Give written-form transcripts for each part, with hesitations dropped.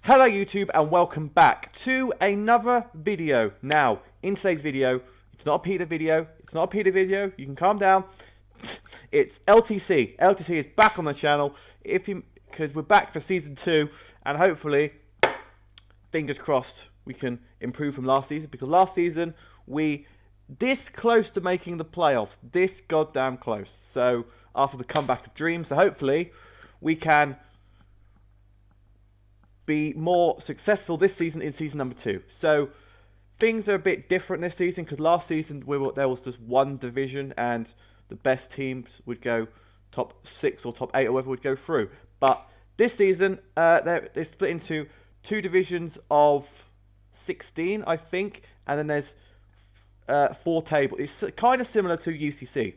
Hello YouTube and welcome back to another video. Now, in today's video, it's not a Peter video, you can calm down. It's LTC. LTC is back on the channel because we're back for season 2 and hopefully, fingers crossed, we can improve from last season, because last season we this close to making the playoffs, this goddamn close. So after the comeback of dreams, so hopefully we can be more successful this season in season number 2. So things are a bit different this season because last season there was just one division and the best teams would go top 6 or top 8 or whatever would go through. But this season they're split into 2 divisions of 16, I think, and then there's 4 tables. It's kind of similar to UCC,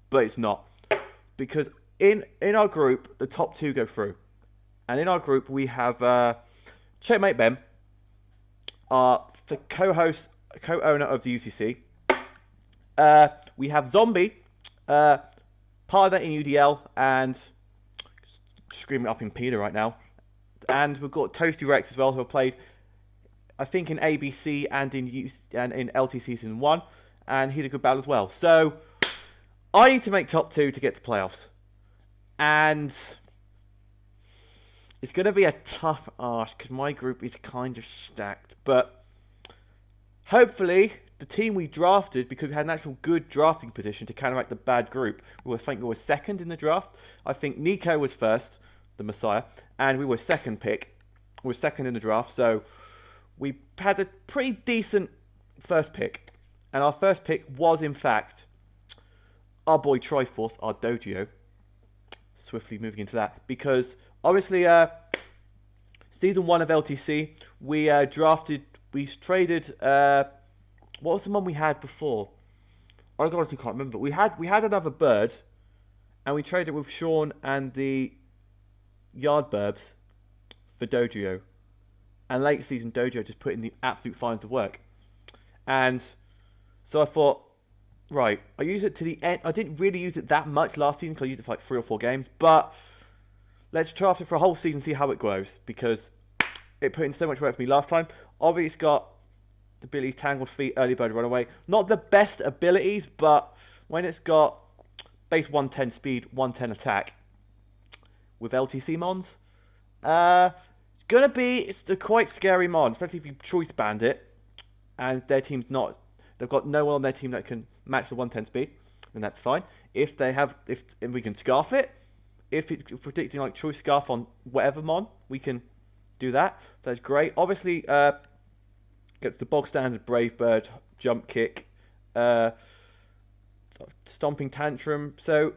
but it's not, because in our group the top 2 go through. And in our group, we have Checkmate Ben, the co-host, co-owner of the UCC. We have Zombie, partner in UDL, and screaming up in Peter right now. And we've got Toasty Rex as well, who have played, I think, in ABC and in LTC season 1, and he's a good battle as well. So I need to make top 2 to get to playoffs, and it's going to be a tough ask because my group is kind of stacked. But hopefully, the team we drafted, because we had an actual good drafting position to counteract the bad group, I think we were second in the draft. I think Nico was first, the Messiah, and we were second pick. We were second in the draft, so we had a pretty decent first pick. And our first pick was, in fact, our boy Triforce, our Dojo. Swiftly moving into that, because obviously, season 1 of LTC, we traded, what was the one we had before? I honestly can't remember. We had another bird, and we traded with Sean and the Yardburbs for Dojo. And late season, Dojo just put in the absolute finds of work. And so I thought, right, I use it to the end. I didn't really use it that much last season because I used it for like 3 or 4 games, but let's draft it for a whole season, see how it grows, because it put in so much work for me last time. Obviously, it's got the ability Tangled Feet, Early Bird Runaway. Not the best abilities, but when it's got base 110 speed, 110 attack with LTC mons, it's a quite scary mon, especially if you choice band it, and their team's not. They've got no one on their team that can match the 110 speed, then that's fine. If we can scarf it, if it's predicting like choice scarf on whatever mon, we can do that. So that's great. Obviously, gets the bog standard Brave Bird, jump kick, stomping tantrum. So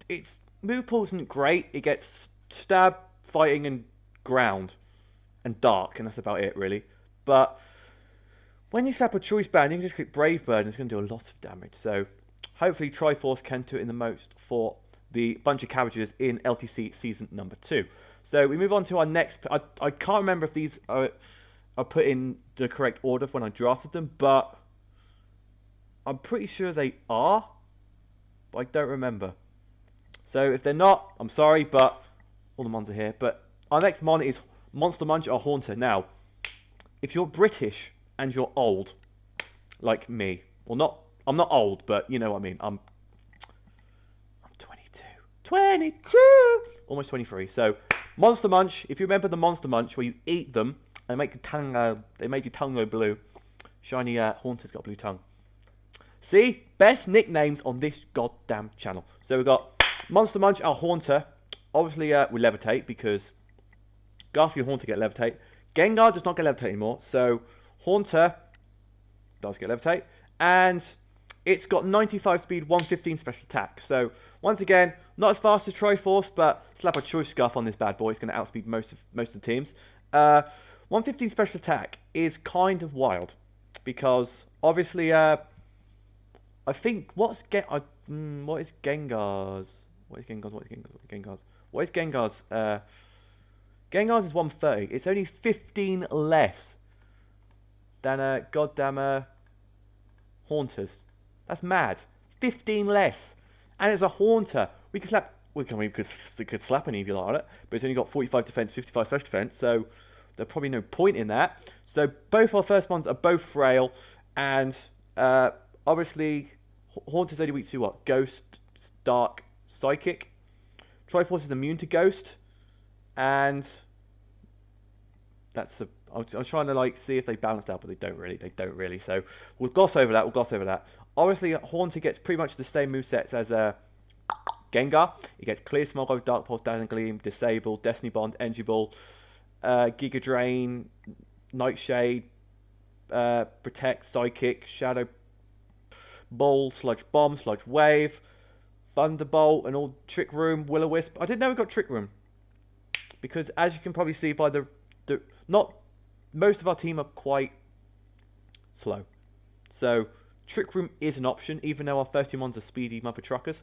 its move pool isn't great. It gets stab, fighting, and ground, and dark, and that's about it really. But when you slap a choice band, you can just click Brave Bird and it's going to do a lot of damage. So hopefully Triforce can do it in the most for the bunch of cabbages in LTC season number 2. So we move on to our next. I can't remember if these are put in the correct order when I drafted them, but I'm pretty sure they are, but I don't remember. So if they're not, I'm sorry, but all the mons are here. But our next mon is Monster Munch or Haunter. Now, if you're British and you're old, like me, well, I'm not old, but you know what I mean. I'm 22, almost 23. So, Monster Munch. If you remember the Monster Munch, where you eat them and make they make your tongue go blue. Shiny Haunter's got a blue tongue. See, best nicknames on this goddamn channel. So we've got Monster Munch, our Haunter. Obviously, we levitate because Ghastly and Haunter get levitate. Gengar does not get levitate anymore, so Haunter does get levitate, and it's got 95 speed, 115 special attack. So once again, not as fast as Triforce, but slap a choice scarf on this bad boy. It's going to outspeed most of the teams. 115 special attack is kind of wild because obviously, I think what is Gengar's? Gengar's is 130. It's only 15 less than a goddamn Haunters. That's mad. 15 less. And it's a Haunter. We could slap an Eevee on it, but it's only got 45 defense, 55 special defense, so there's probably no point in that. So both our first ones are both frail, and obviously Haunt is only weak to what? Ghost, Dark, Psychic. Triforce is immune to Ghost, and that's I was trying to like see if they balance out, but they don't really. So we'll gloss over that. Obviously, Haunted gets pretty much the same movesets as Gengar. He gets Clear Smog, Dark Pulse, Dazzling Gleam, Disable, Destiny Bond, Energy Ball, Giga Drain, Nightshade, Protect, Psychic, Shadow Ball, Sludge Bomb, Sludge Wave, Thunderbolt, and all Trick Room, Will-O-Wisp. I didn't know we got Trick Room, because as you can probably see by the not most of our team are quite slow, so Trick Room is an option, even though our 31s are speedy mother truckers.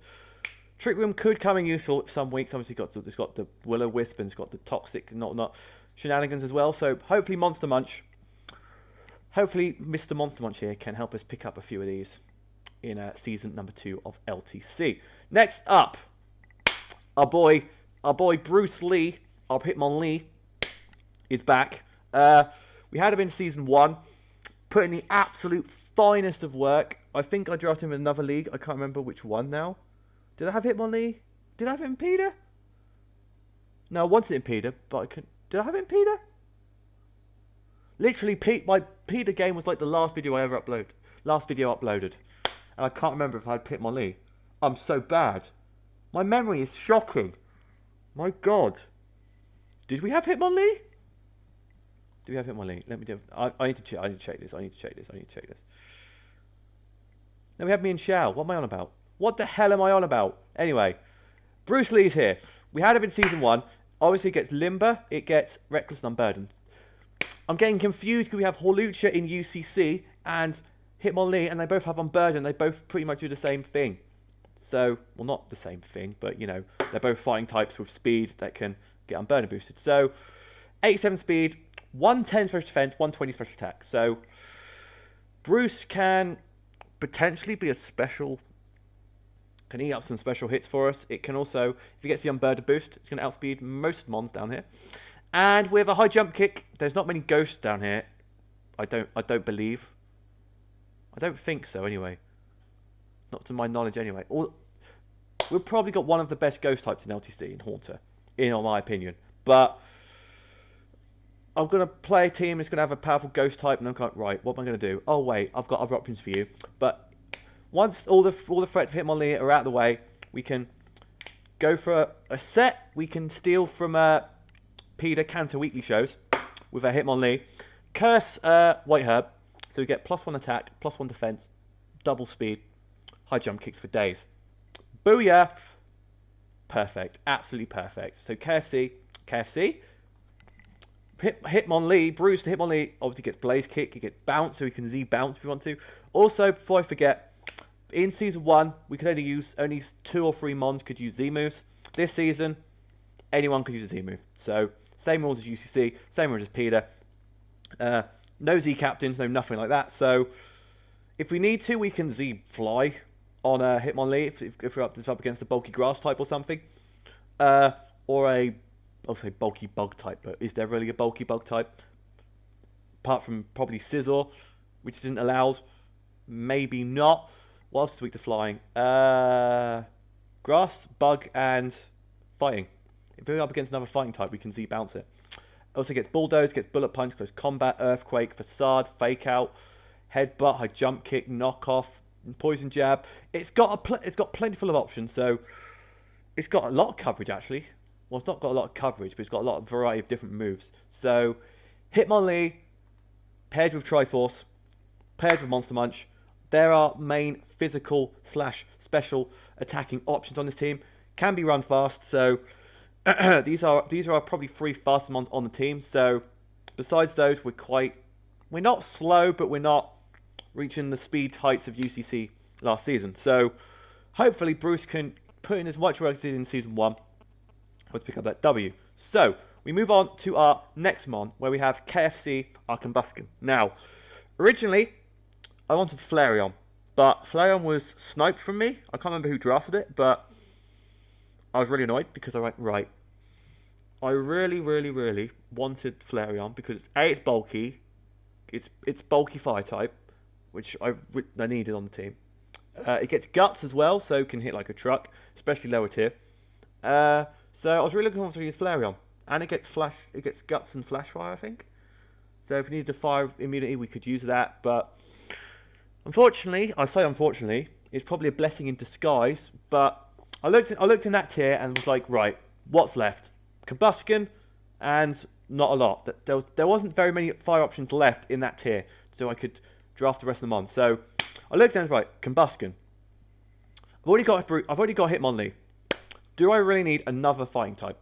Trick Room could come in useful some weeks. Obviously, it's got the Will-O-Wisp and it's got the toxic not shenanigans as well. So hopefully Mr. Monster Munch here can help us pick up a few of these in season number 2 of LTC. Next up, our boy Bruce Lee, our Hitmonlee, is back. We had him in season 1, put in the absolute finest of work. I think I drafted him in another league. I can't remember which one now. Did I have Hitmonlee? Did I have Impeder? No, I wanted Impeder, but I couldn't. Did I have Impeder? Literally, my Impeder game was like the last video I ever uploaded. And I can't remember if I had Hitmonlee. I'm so bad. My memory is shocking. My God. Did we have Hitmonlee? Do we have Hitmonlee? Let me do. I need to check. I need to check this. Then we have me and Shao. What am I on about? What the hell am I on about? Anyway, Bruce Lee's here. We had him in season 1. Obviously, it gets Limber. It gets Reckless and Unburdened. I'm getting confused because we have Hawlucha in UCC and Hitmonlee, and they both have Unburdened. They both pretty much do the same thing. So, well, not the same thing, but, you know, they're both fighting types with speed that can get Unburdened boosted. So, 87 speed, 110 special defense, 120 special attack. So, Bruce can potentially be a special. Can eat up some special hits for us. It can also, if he gets the Unburdened boost, it's going to outspeed most mons down here. And with a high jump kick, there's not many ghosts down here. I don't believe. I don't think so anyway. Not to my knowledge anyway. We've probably got one of the best ghost types in LTC in Haunter, in my opinion. But I'm going to play a team that's going to have a powerful ghost type, and I'm going, right, what am I going to do? Oh wait, I've got other options for you. But once all the threats of Hitmonlee are out of the way, we can go for a set. We can steal from Peter Cantor weekly shows with our Hitmonlee. Curse White Herb, so we get +1 attack, +1 defense, double speed, high jump kicks for days. Booyah! Perfect, absolutely perfect. So KFC, Hitmonlee, Bruce the Hitmonlee obviously gets Blaze Kick, he gets Bounce, so we can Z Bounce if we want to. Also, before I forget, in season 1, we could only 2 or 3 mons could use Z moves. This season, anyone could use a Z move. So, same rules as UCC, same rules as Peter. No Z captains, no nothing like that. So, if we need to, we can Z Fly on Hitmonlee if we're up against a bulky grass type or something. Or I'll say bulky bug type, but is there really a bulky bug type? Apart from probably Scizor, which isn't allowed. Maybe not. What else is weak to flying? Grass, bug, and fighting. If we're up against another fighting type, we can Z bounce it. Also gets Bulldoze, gets Bullet Punch, Close Combat, Earthquake, Facade, Fake Out, Headbutt, High Jump Kick, Knockoff, Poison Jab. It's got plentiful of options, so it's got a lot of coverage actually. Well, it's not got a lot of coverage, but it's got a lot of variety of different moves. So, Hitmonlee, paired with Triforce, paired with Monster Munch, there are main physical / special attacking options on this team. Can be run fast, so these are probably 3 fastest mons on the team. So, besides those, we're not slow, but we're not reaching the speed heights of UCC last season. So, hopefully, Bruce can put in as much work as he did in season 1. Let's pick up that W. So, we move on to our next mon, where we have KFC, our Combusken. Now, originally, I wanted Flareon, but Flareon was sniped from me. I can't remember who drafted it, but I was really annoyed because I went, right, I really, really, really wanted Flareon because it's bulky. It's bulky fire type, which I needed on the team. It gets guts as well, so it can hit like a truck, especially lower tier. So I was really looking forward to use Flareon, and it gets guts and flash fire, I think. So if we needed a fire immunity, we could use that. But unfortunately, I say unfortunately, it's probably a blessing in disguise. But I looked in that tier and was like, right, what's left? Combustion, and not a lot. There wasn't very many fire options left in that tier, so I could draft the rest of them on. So I looked and was right, Combustion. I've already got Hitmonlee. Do I really need another fighting type?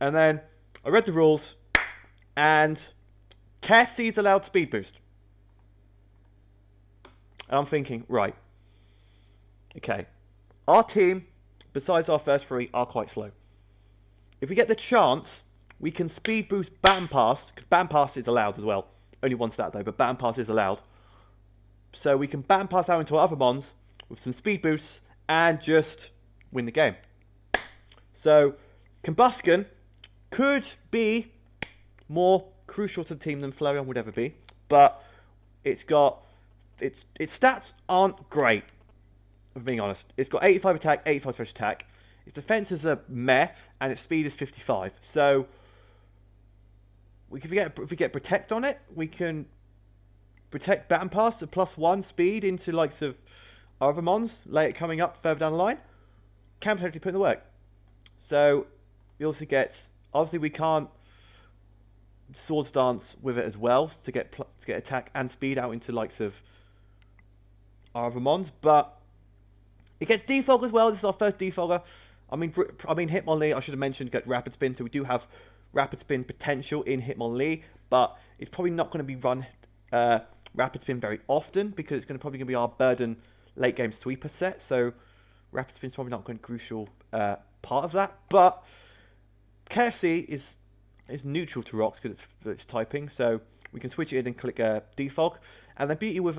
And then I read the rules, and KFC is allowed speed boost. And I'm thinking, right, okay, our team, besides our first three, are quite slow. If we get the chance, we can speed boost Baton Pass, because Baton Pass is allowed as well. Only one stat though, but Baton Pass is allowed. So we can Baton Pass out into our other mons with some speed boosts and just win the game. So Combustion could be more crucial to the team than Flareon would ever be, but its stats aren't great, if I'm being honest. It's got 85 attack, 85 special attack. Its defense is a meh, and its speed is 55. So if we get Protect on it, we can Protect Baton Pass to +1 speed into likes of our other mons, later coming up further down the line. Can potentially put in the work. So it also gets, obviously we can't Swords Dance with it as well to get attack and speed out into likes of our other mons, but it gets defog as well. This is our first defogger. I mean Hitmonlee, I should have mentioned, get Rapid Spin, so we do have Rapid Spin potential in Hitmonlee, but it's probably not going to be run Rapid Spin very often because it's probably going to be our burden late game sweeper set, so Rapid Spin's probably not going to be crucial part of that. But KFC is neutral to rocks because it's typing, so we can switch it in and click defog. And the beauty with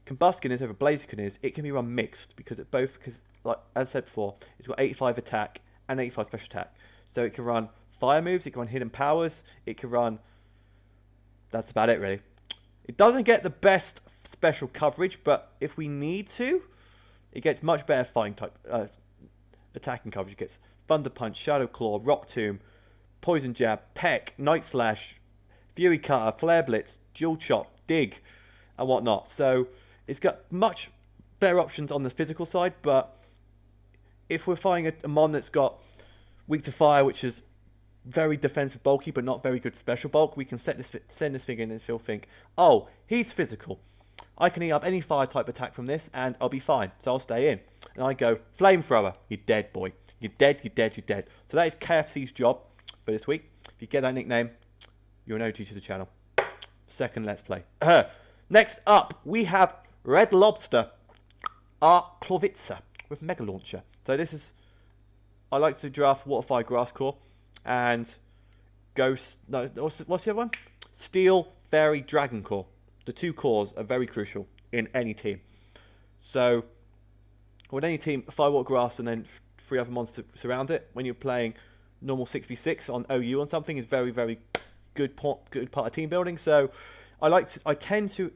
Combustion is over Blaziken is it can be run mixed because like as I said before, it's got 85 attack and 85 special attack, so it can run fire moves, it can run hidden powers, it can run. That's about it really. It doesn't get the best special coverage, but if we need to, it gets much better fighting type attacking coverage. It gets Thunder Punch, Shadow Claw, Rock Tomb, Poison Jab, Peck, Night Slash, Fury Cutter, Flare Blitz, Dual Chop, Dig, and whatnot. So it's got much better options on the physical side, but if we're fighting a mon that's got weak to fire, which is very defensive bulky but not very good special bulk, we can send this thing in and still think, oh, he's physical. I can eat up any fire type attack from this and I'll be fine, so I'll stay in. And I go, Flamethrower, you're dead, boy. You're dead, you're dead, you're dead. So that is KFC's job for this week. If you get that nickname, you're an OG to the channel. Second Let's Play. Next up, we have Red Lobster, Arklovitsa with Mega Launcher. So this is, I like to draft Waterfire Grass Core and Ghost, no, what's the other one? Steel Fairy Dragon Core. The two cores are very crucial in any team. So with any team, Firewater Grass and then 3 other monsters to surround it, when you're playing normal 6v6 on OU on something, is very, very good part of team building. So I tend to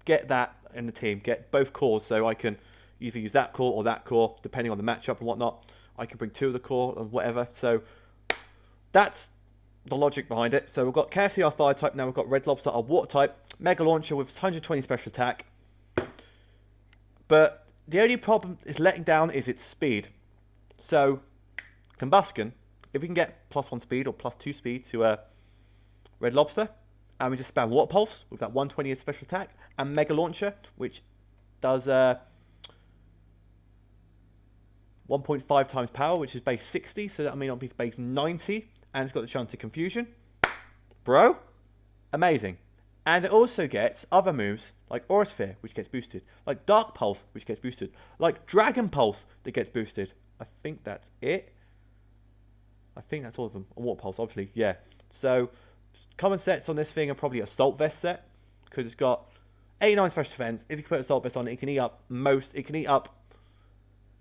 get that in the team, get both cores, so I can either use that core or that core, depending on the matchup and whatnot. I can bring 2 of the core or whatever. So that's the logic behind it. So we've got KFC, our fire type. Now we've got Red Lobster, our water type. Mega Launcher with 120 special attack. But the only problem it's letting down is its speed. So Combustion, if we can get +1 speed or +2 speed to Red Lobster, and we just spam Water Pulse with that 120 special attack, and Mega Launcher, which does 1.5 times power, which is base 60, so that means it'll be base 90, and it's got the chance of confusion. Bro, amazing. And it also gets other moves like Aura Sphere, which gets boosted, like Dark Pulse, which gets boosted, like Dragon Pulse that gets boosted. I think that's it. I think that's all of them. And Water Pulse, obviously, yeah. So common sets on this thing are probably Assault Vest set, because it's got 89 special defense. If you put Assault Vest on it, it can eat up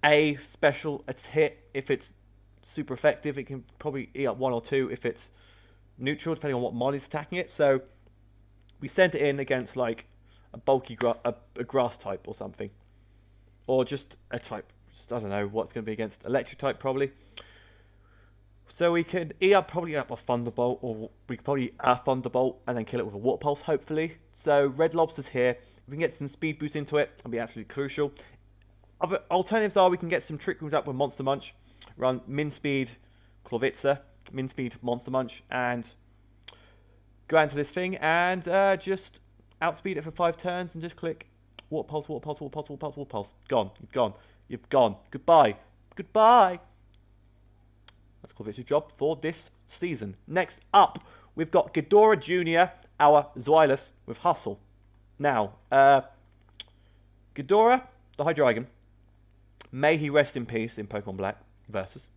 a special hit if it's super effective. It can probably eat up 1 or 2 if it's neutral, depending on what mod is attacking it. So we sent it in against like a bulky a grass type or something, or just a type. Just, I don't know what's going to be against electric type probably. So we can probably eat up a Thunderbolt, or we could probably eat a Thunderbolt and then kill it with a Water Pulse, hopefully. So Red Lobster's here. If we can get some speed boost into it, it'll be absolutely crucial. Other alternatives are we can get some Trick Rooms up with Monster Munch, run Min Speed Corvitza, Min Speed Monster Munch, and go out into this thing and just outspeed it for 5 turns and just click Water Pulse, Water Pulse, Water Pulse, Water Pulse, Water Pulse. Gone. You've gone. You've gone. Goodbye. Goodbye. That's Corvitza's job for this season. Next up, we've got Ghidorah Jr., our Zweilous, with Hustle. Now, Ghidorah, the Hydreigon, may he rest in peace in Pokemon Black versus.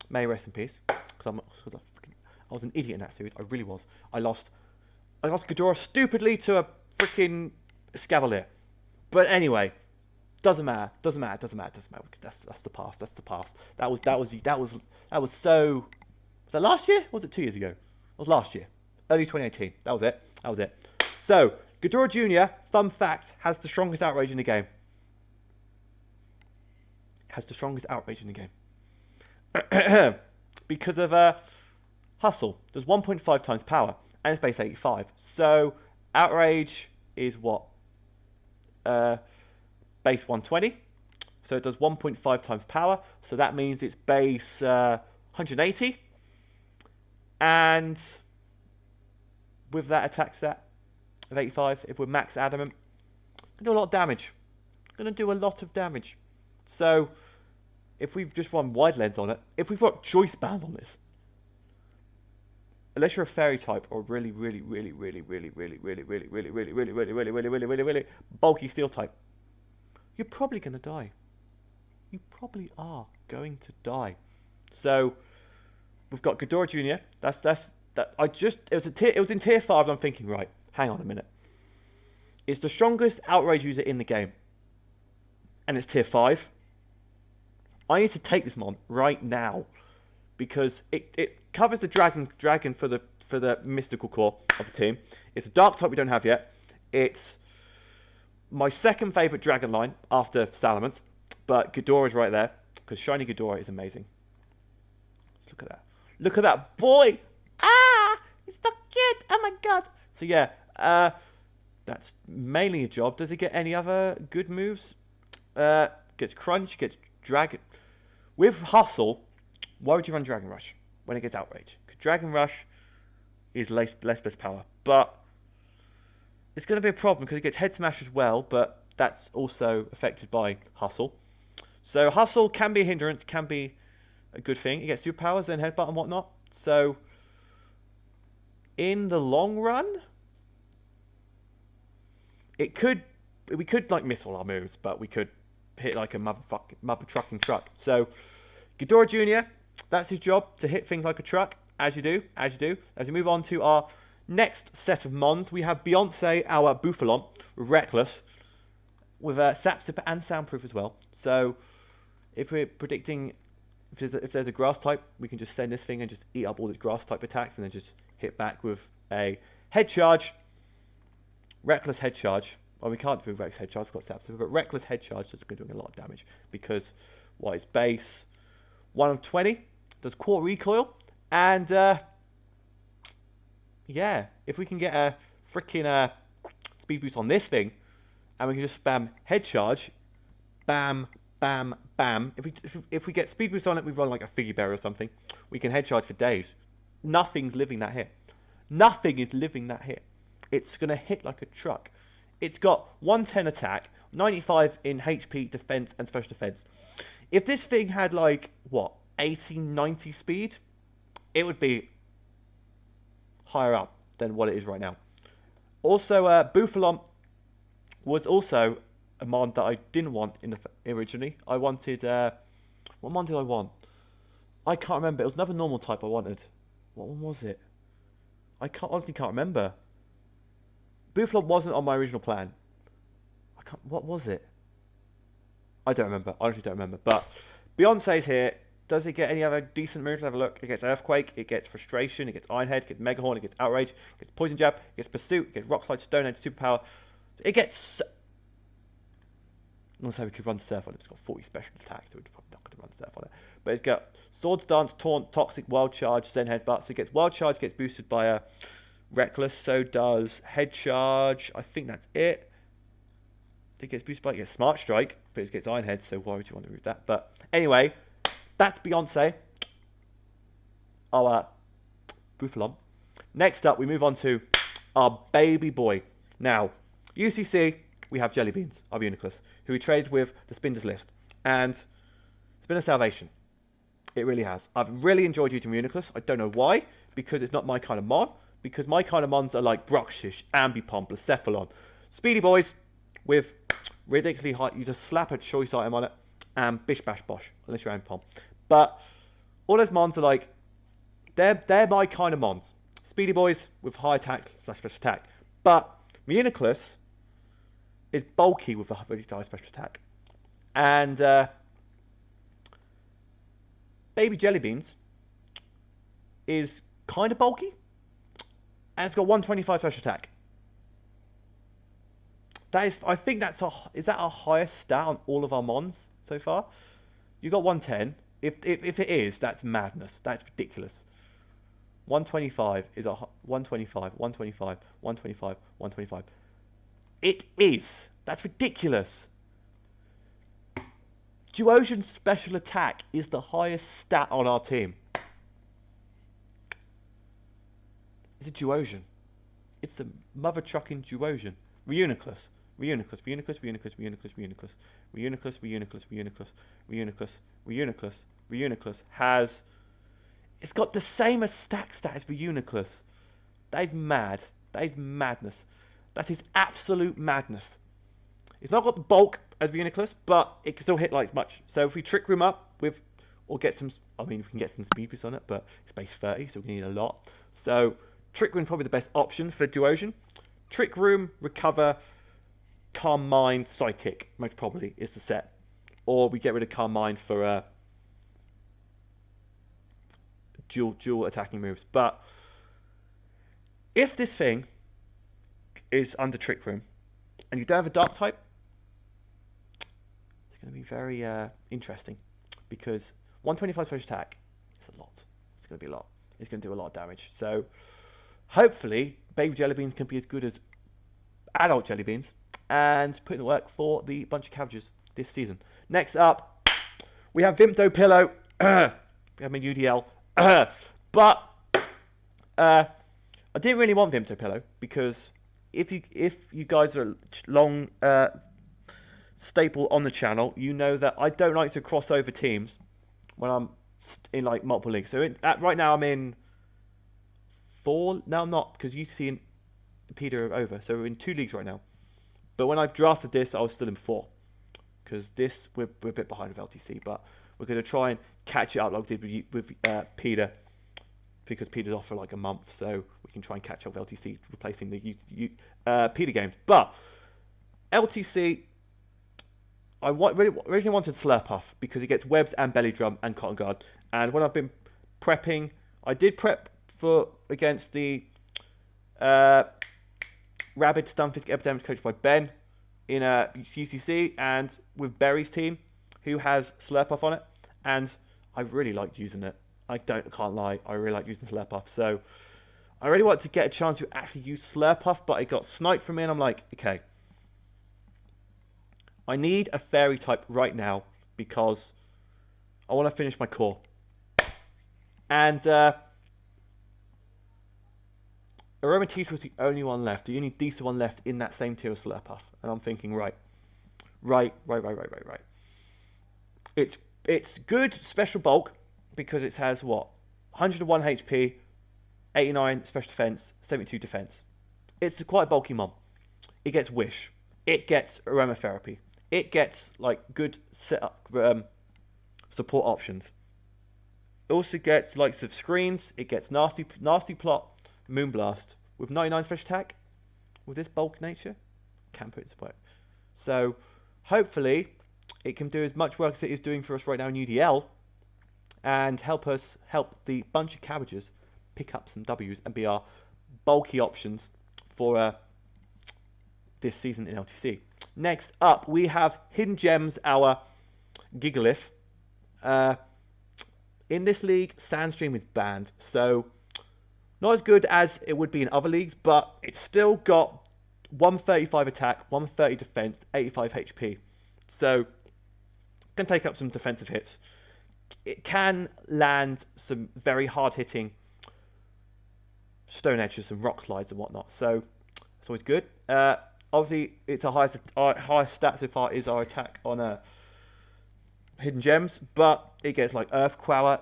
May he rest in peace. Because I was an idiot in that series. I really was. I lost Ghidorah stupidly to a freaking Scavalier. But anyway, doesn't matter. Doesn't matter. That's the past. That's the past. That was so. Was that last year? Or was it 2 years ago? It was last year. Early 2018. That was it. So, Ghidorah Jr., fun fact, has the strongest outrage in the game. Because of Hustle. There's 1.5 times power. And it's base 85. So, outrage is what? Base 120. So it does 1.5 times power. So that means it's base 180. And with that attack stat of 85, if we're max adamant, going to do a lot of damage. So if we've just run wide lens on it, if we've got choice band on this, unless you're a fairy type or really bulky steel type, you're probably going to die. You probably are going to die. So we've got Ghidorah Jr. It was in tier 5. I'm thinking, right, hang on a minute. It's the strongest outrage user in the game, and it's tier 5. I need to take this mon right now because it covers the dragon for the mystical core of the team. It's a dark type we don't have yet. It's my second favourite dragon line after Salamence, but Ghidorah is right there because Shiny Ghidorah is amazing. Look at that. Look at that boy. Ah, he's so cute. Oh my god. So yeah, that's mainly a job. Does it get any other good moves? Gets Crunch, gets Dragon. With Hustle, why would you run Dragon Rush when it gets Outrage? Because Dragon Rush is less best power, but it's going to be a problem because it gets Head Smash as well, but that's also affected by Hustle. So Hustle can be a hindrance, can be a good thing. It gets superpowers, then Headbutt and whatnot. So in the long run, we could like miss all our moves, but we could hit like a mother trucking truck. So Ghidorah Jr., that's his job, to hit things like a truck, as you do. As we move on to our next set of mons, we have Beyonce, our Bouffalon, with Reckless, with Sap Sipper and Soundproof as well. So if we're predicting if there's a grass type, we can just send this thing and just eat up all its grass type attacks and then just hit back with a head charge. Reckless head charge. Well, we can't do Rex head charge, we've got Sap Sipper, but Reckless head charge is going to do a lot of damage because it's base 1 of 20, does quarter recoil, and yeah, if we can get a freaking speed boost on this thing, and we can just spam head charge, bam, bam, bam. If we get speed boost on it, we run like a Figgy Bear or something. We can head charge for days. Nothing's living that hit. Nothing is living that hit. It's gonna hit like a truck. It's got 110 attack, 95 in HP, defense, and special defense. If this thing had like 80, 90 speed, it would be higher up than what it is right now. Also, Bouffalon was also a mon that I didn't want originally. I wanted what mon did I want? I can't remember. It was another normal type I wanted. What one was it? I honestly can't remember. Bouffalon wasn't on my original plan. What was it? I don't remember. I honestly don't remember. But Beyonce's here. does it get any other decent moves? Have a look. It gets Earthquake, it gets Frustration, it gets Ironhead, it gets Megahorn, it gets Outrage, it gets Poison Jab, it gets Pursuit, it gets Rock Slide, Stone Edge, Superpower. It gets... Let's say we could run Surf on it. It's got 40 special attack, so we're probably not going to run Surf on it. But it's got Swords Dance, Taunt, Toxic, Wild Charge, Zen Headbutt. So it gets Wild Charge, gets boosted by a Reckless. So does Head Charge. I think that's it. It gets boosted by it gets Smart Strike, but it gets Iron Head, so why would you want to remove that? But anyway, that's Beyonce. Our Buffalon. Next up, we move on to our baby boy. Now, UCC, we have Jelly Beans, our Uniclus, who we traded with the Spinder's List. And it's been a salvation. It really has. I've really enjoyed using Uniclus. I don't know why, because it's not my kind of mon. Because my kind of mons are like Bruxish, Ambipom, Blacephalon. Speedy boys with ridiculously high. You just slap a choice item on it and bish bash bosh, unless you're Ambipom. But all those mons are like, they're my kind of mons. Speedy boys with high attack / special attack. But Uniclus is bulky with a really high special attack. And Baby Jelly Beans is kind of bulky. And it's got 125 special attack. That is, I think that's is that our highest stat on all of our mons so far? You got 110. If it is, that's madness. That's ridiculous. 125 is a 125, 125, 125, 125. It is. That's ridiculous. Duosion's special attack is the highest stat on our team. It's a Duosion. It's the mother trucking Duosion. Reuniclus. Reuniclus, Reuniclus, Reuniclus, Reuniclus, Reuniclus, Reuniclus, Reuniclus, Reuniclus, Reuniclus, Reuniclus, Reuniclus has... It's got the same as stack stat as Reuniclus. That is mad. That is madness. That is absolute madness. It's not got the bulk as Reuniclus, but it can still hit like as much. So if we Trick Room up with... Or get some... I mean, we can get some speed boost on it, but it's base 30, so we need a lot. So Trick Room is probably the best option for Duosion. Trick Room, Recover... Calm Mind, Psychic, most probably, is the set. Or we get rid of Calm Mind for dual attacking moves. But if this thing is under Trick Room, and you don't have a Dark type, it's going to be very interesting. Because 125 special attack is a lot. It's going to be a lot. It's going to do a lot of damage. So, hopefully, Baby Jelly Beans can be as good as adult Jelly Beans. And put in the work for the bunch of cabbages this season. Next up, we have Vimto Pillow. We have my UDL. But I didn't really want Vimto Pillow because if you guys are long staple on the channel, you know that I don't like to cross over teams when I'm in like multiple leagues. So right now I'm in 4. No, I'm not, because UC and Peter are over. So we're in 2 leagues right now. But when I drafted this, I was still in 4. Because this, we're a bit behind with LTC. But we're going to try and catch it up like we did with Peter. Because Peter's off for like a month. So we can try and catch up with LTC, replacing the Peter games. But LTC, I originally wanted Slurpuff. Because he gets Webs and Belly Drum and Cotton Guard. And when I've been prepping, I did prep against the... Rabid Stunfisk Epidemic coached by Ben in UCC and with Berry's team who has Slurpuff on it, and I really liked using it. I can't lie, I really like using Slurpuff. So I really wanted to get a chance to actually use Slurpuff, but it got sniped from me and I'm like, okay, I need a fairy type right now because I want to finish my core. And Aromatisse was the only one left, the only decent one left in that same tier of Slurpuff. And I'm thinking, right. It's good special bulk because it has what? 101 HP, 89 special defense, 72 defense. It's quite a bulky mom. It gets Wish. It gets Aromatherapy. It gets like good setup support options. It also gets likes of screens. It gets nasty plot. Moonblast with 99 special attack with this bulk nature can put it to work. So hopefully it can do as much work as it is doing for us right now in UDL and help the bunch of cabbages pick up some W's and be our bulky options for this season in LTC. Next up, we have Hidden Gems, our Gigalith. In this league, Sandstream is banned, so not as good as it would be in other leagues, but it's still got 135 attack, 130 defense, 85 HP. So, can take up some defensive hits. It can land some very hard-hitting stone edges and rock slides and whatnot. So, it's always good. Obviously, its highest stat so far is our attack on Hidden Gems, but it gets like Earth Cower.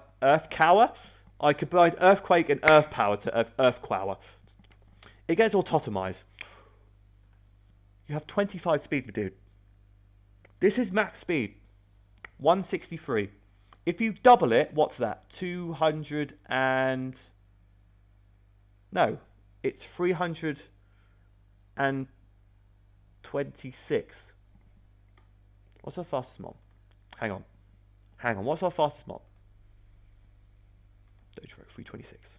I combined Earthquake and Earth Power to Earth Cower. It gets autotomized. You have 25 speed, my dude. This is max speed. 163. If you double it, what's that? 200 and... No. It's 326. What's our fastest mob? Hang on. What's our fastest mob? Ditto, 326.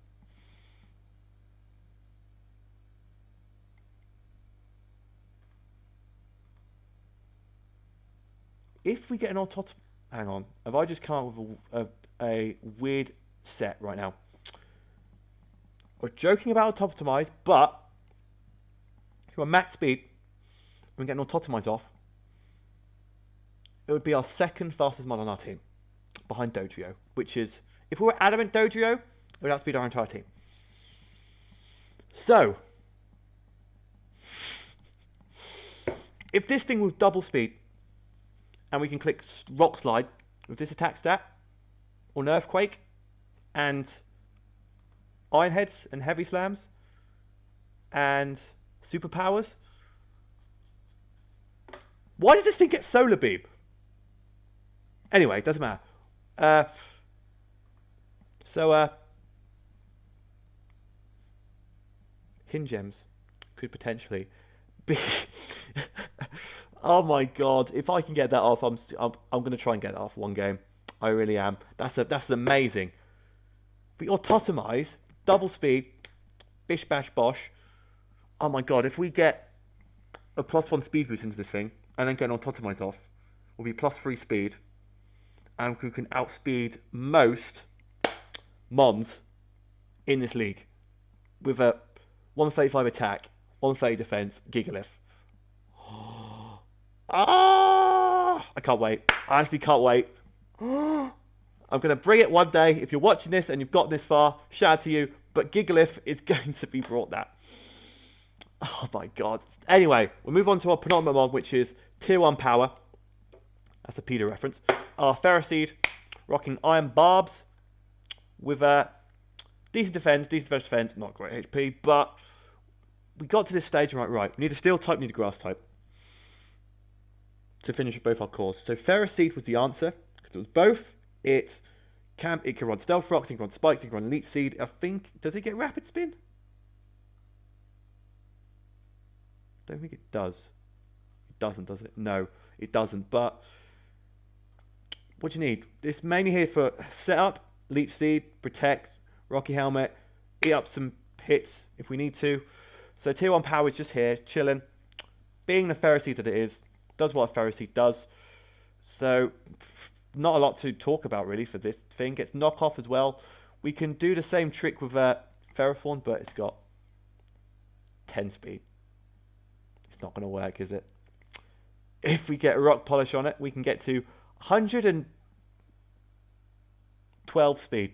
If we get an autot... Hang on. Have I just come up with a weird set right now? We're joking about autotomize, but if we're max speed, we get an autotomize off, it would be our second fastest mod on our team, behind Dodrio, which is, if we were adamant Dodrio, it would outspeed our entire team. So, if this thing was double speed, and we can click Rock Slide with this attack stat, or an Earthquake, and Iron Heads and Heavy Slams, and Superpowers. Why does this thing get Solar Beam? Anyway, it doesn't matter. Hidden Gems could potentially be... Oh my god! If I can get that off, I'm going to try and get that off one game. I really am. That's amazing. We autotomize, double speed, bish bash bosh. Oh my god! If we get a +1 speed boost into this thing and then get an autotomize off, we'll be +3 speed, and we can outspeed most mons in this league with a 135 attack, 130 defense, Gigalith. I can't wait. I actually can't wait. I'm going to bring it one day. If you're watching this and you've got this far, shout out to you. But Gigalith is going to be brought that. Oh my god. Anyway, we'll move on to our penultimate mod, which is Tier 1 Power. That's a PETA reference. Our Ferroseed, rocking Iron Barbs with a decent defense, not great HP, but we got to this stage and right, we need a Steel type, need a Grass type to finish both our cores. So Ferroseed was the answer, because it was both. It can run Stealth Rocks, it can run Spikes, it can run Elite Seed. I think, does it get Rapid Spin? Don't think it does. It doesn't, does it? No, it doesn't. But what do you need? It's mainly here for setup, Leap Seed, Protect, Rocky Helmet, eat up some hits if we need to. So Tier 1 Power is just here, chilling. Being the Ferroseed that it is, does what a Ferroseed does. So, not a lot to talk about really for this thing. Gets knockoff as well. We can do the same trick with Ferrothorn, but it's got 10 speed. It's not going to work, is it? If we get a Rock Polish on it, we can get to 112 speed.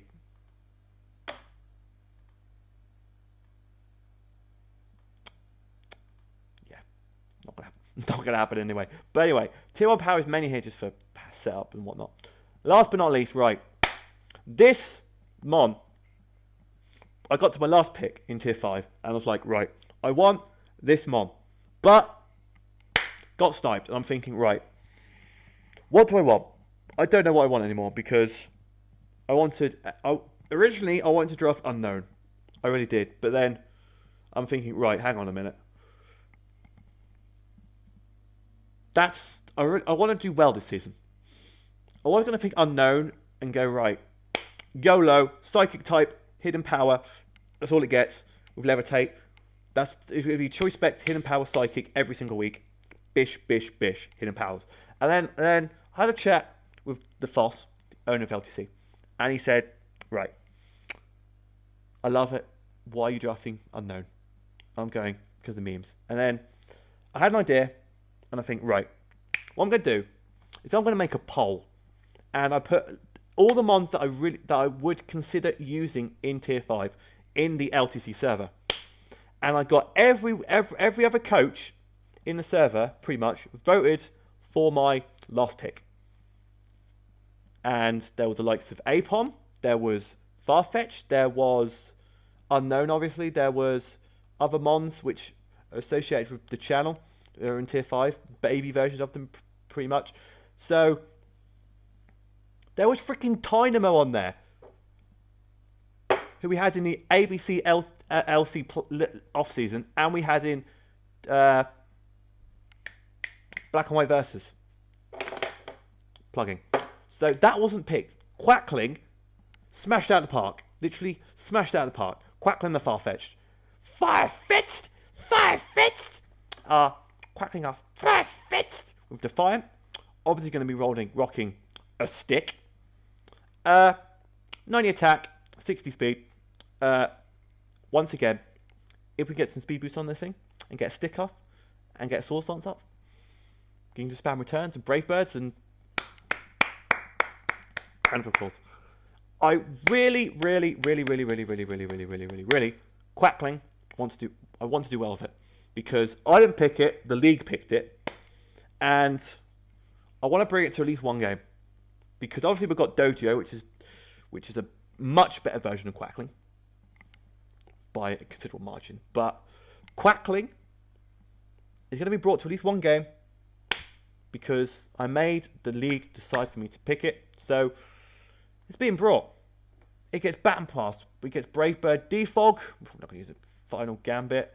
Not going to happen anyway. But anyway, Tier 1 Power is mainly here just for setup and whatnot. Last but not least, right. This Mon, I got to my last pick in Tier 5. And I was like, right, I want this Mon. But, got sniped. And I'm thinking, right, what do I want? I don't know what I want anymore. Because originally, I wanted to draft Unknown. I really did. But then, I'm thinking, right, hang on a minute. I want to do well this season. I was going to pick Unknown and go, right, YOLO, psychic type, hidden power. That's all it gets with levitate. That's if you choice specs, hidden power, psychic every single week. Bish, bish, bish, hidden powers. And then I had a chat with the Foss, the owner of LTC, and he said, right, I love it. Why are you drafting unknown? I'm going because of the memes. And then I had an idea, and I think, right, what I'm going to do is I'm going to make a poll, and I put all the mons that I would consider using in tier 5 in the LTC server, and I got every other coach in the server pretty much voted for my last pick. And there was the likes of Apom, there was Farfetch, there was Unknown, obviously, there was other mons which are associated with the channel. They're in tier 5, baby versions of them pretty much. So there was freaking Dynamo on there, who we had in the ABC LC off season, and we had in Black and White Versus plugging. So that wasn't picked. Quackling smashed out the park. Literally smashed out the park. Quackling the Farfetched. Farfetched! Quackling are Farfetched with Defiant. Obviously going to be rocking a stick. 90 attack, 60 speed. Once again, if we get some speed boost on this thing and get a stick off and get a sword stance up, you can just spam returns and brave birds and of course. I really Quackling I want to do well with it, because I didn't pick it, the league picked it, and I want to bring it to at least one game, because obviously we've got Dojo, which is a much better version of Quackling by a considerable margin, but Quackling is going to be brought to at least one game because I made the league decide for me to pick it. So it's being brought. It gets Baton Pass. It gets Brave Bird Defog. I'm not going to use it. Final Gambit.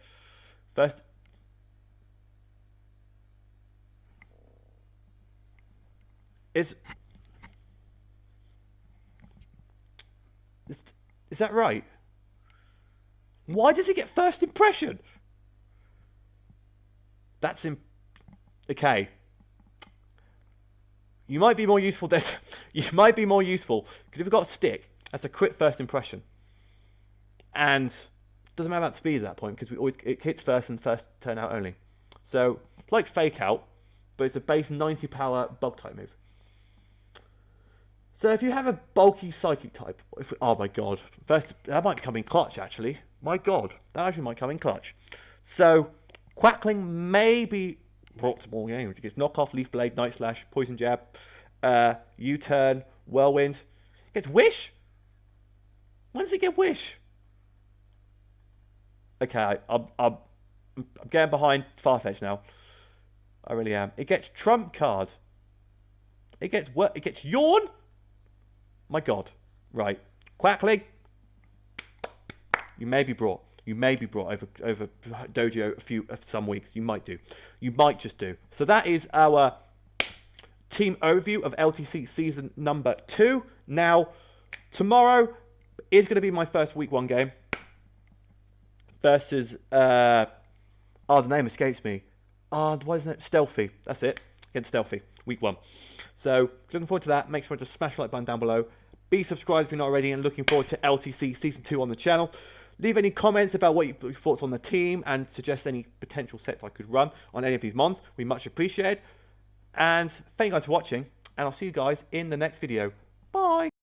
First. Is that right? Why does it get first impression? That's okay. You might be more useful because if you've got a stick, that's a crit first impression. And it doesn't matter about speed at that point, because it hits first and first turn out only. So it's like Fake Out, but it's a base 90 power bug type move. So if you have a bulky psychic type, oh my god, first that might come in clutch actually. My god, that actually might come in clutch. So Quackling may be brought to more games. It gets Knockoff, Leaf Blade, Night Slash, Poison Jab, U-Turn, Whirlwind. It gets Wish? When does it get Wish? Okay, I'm getting behind Farfetch now. I really am. It gets Trump Card. It gets what? It gets Yawn? My god. Right. Quackling. You may be brought. You may be brought over Dojo some weeks. You might do. You might just do. So that is our team overview of LTC season number 2. Now, tomorrow is going to be my first week 1 game versus the name escapes me. What is it? Stealthy. That's it. Against Stealthy. Week 1. So looking forward to that. Make sure to smash the like button down below. Be subscribed if you're not already, and looking forward to LTC season 2 on the channel. Leave any comments about what your thoughts on the team and suggest any potential sets I could run on any of these mons. We much appreciate. And thank you guys for watching, and I'll see you guys in the next video. Bye.